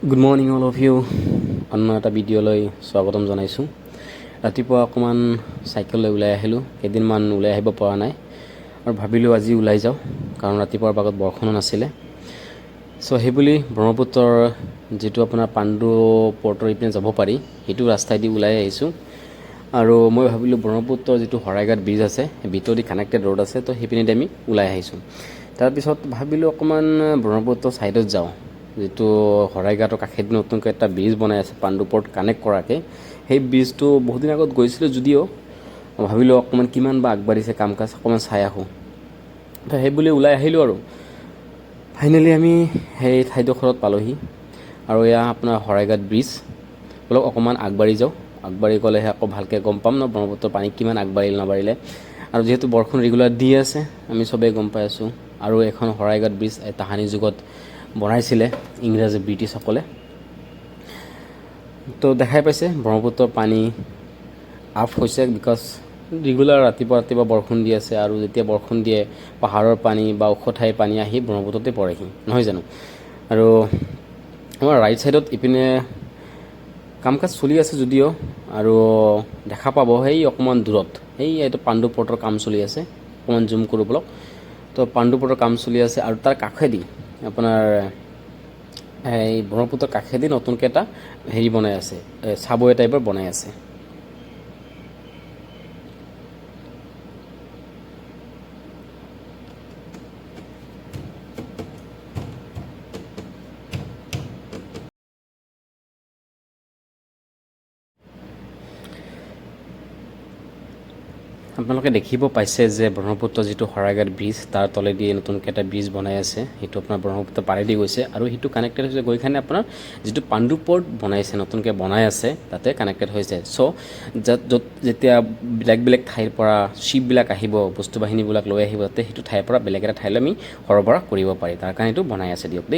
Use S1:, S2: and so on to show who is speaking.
S1: Good morning all of you অন্য এটা ভিডিঅ'লৈ স্বাগতম জনাইছোঁ। ৰাতিপুৱা অকণমান চাইকেল লৈ ওলাই আহিলোঁ, কেইদিনমান ওলাই আহিব পৰা নাই আৰু ভাবিলোঁ আজি ওলাই যাওঁ, কাৰণ ৰাতিপুৱাৰ ভাগত বৰষুণো নাছিলে। চ' সেইবুলি ব্ৰহ্মপুত্ৰৰ যিটো আপোনাৰ পাণ্ডু পৰ্টৰ ইপিনে যাব পাৰি সেইটো ৰাস্তাইদি ওলাই আহিছোঁ। আৰু মই ভাবিলোঁ ব্ৰহ্মপুত্ৰৰ যিটো শৰাইঘাট ব্ৰিজ আছে, ভিতৰেদি কানেক্টেড ৰোড আছে, তো সেইপিনেদি আমি ওলাই আহিছোঁ। তাৰপিছত ভাবিলোঁ অকণমান ব্ৰহ্মপুত্ৰৰ ছাইডত যাওঁ, যিটো শৰাইঘাটৰ কাষেদি নতুনকৈ এটা ব্ৰিজ বনাই আছে পাণ্ডু পৰ্ট কানেক্ট কৰাকৈ। সেই ব্ৰিজটো বহুদিন আগত গৈছিলোঁ যদিও ভাবিলোঁ অকণমান কিমান বা আগবাঢ়িছে কাম কাজ, অকণমান চাই আহোঁ। তো সেইবুলি ওলাই আহিলোঁ আৰু ফাইনেলি আমি সেই ঠাইডোখৰত পালোঁহি। আৰু এয়া আপোনাৰ শৰাইঘাট ব্ৰিজ। অলপ অকণমান আগবাঢ়ি যাওঁ, আগবাঢ়ি গ'লেহে আকৌ ভালকৈ গম পাম ন ব্ৰহ্মপুত্ৰৰ পানী কিমান আগবাঢ়িল নাবাঢ়িলে। আৰু যিহেতু বৰষুণ ৰেগুলাৰ দি আছে, আমি চবেই গম পাই আছোঁ। আৰু এখন শৰাইঘাট ব্ৰিজ তাহানি যুগত বনাইছিলে ইংৰাজী ব্ৰিটিছসকলে। তো দেখাই পাইছে ব্ৰহ্মপুত্ৰৰ পানী আপ হৈছে, বিকজ ৰেগুলাৰ ৰাতিপুৱা বৰষুণ দি আছে। আৰু যেতিয়া বৰষুণ দিয়ে পাহাৰৰ পানী বা ওখ ঠাইৰ পানী আহি ব্ৰহ্মপুত্ৰতে পৰেহি, নহয় জানো। আৰু আমাৰ ৰাইট ছাইডত ইপিনে কাম কাজ চলি আছে যদিও, আৰু দেখা পাব সেই অকণমান দূৰত সেই এইটো পাণ্ডু পৰ্টৰ কাম চলি আছে। অকণমান জুম কৰোঁ বলক। তো পাণ্ডু পৰ্টৰ কাম চলি আছে আৰু তাৰ কাষেদি আপোনাৰ এই ব্ৰহ্মপুত্ৰৰ কাষেদি নতুনকৈ এটা হেৰি বনাই আছে, চাবৱে টাইপৰ বনাই আছে। আপোনালোকে দেখিব পাইছে যে ব্ৰহ্মপুত্ৰ যিটো শৰাইঘাট ব্ৰিজ, তাৰ তলেদি নতুনকৈ এটা ব্ৰিজ বনাই আছে। সেইটো আপোনাৰ ব্ৰহ্মপুত্ৰ পাৰেদি গৈছে আৰু সেইটো কানেক্টেড হৈছে গৈখানে আপোনাৰ যিটো পাণ্ডু পৰ্ট বনাইছে, নতুনকৈ বনাই আছে, তাতে কানেক্টেড হৈছে। চ' য'ত যেতিয়া বেলেগ বেলেগ ঠাইৰ পৰা শ্বিপবিলাক আহিব, বস্তু বাহিনীবিলাক লৈ আহিব, যাতে সেইটো ঠাইৰ পৰা বেলেগ এটা ঠাইলৈ আমি সৰবৰাহ কৰিব পাৰি, তাৰ কাৰণে এইটো বনাই আছে দিয়ক দেই।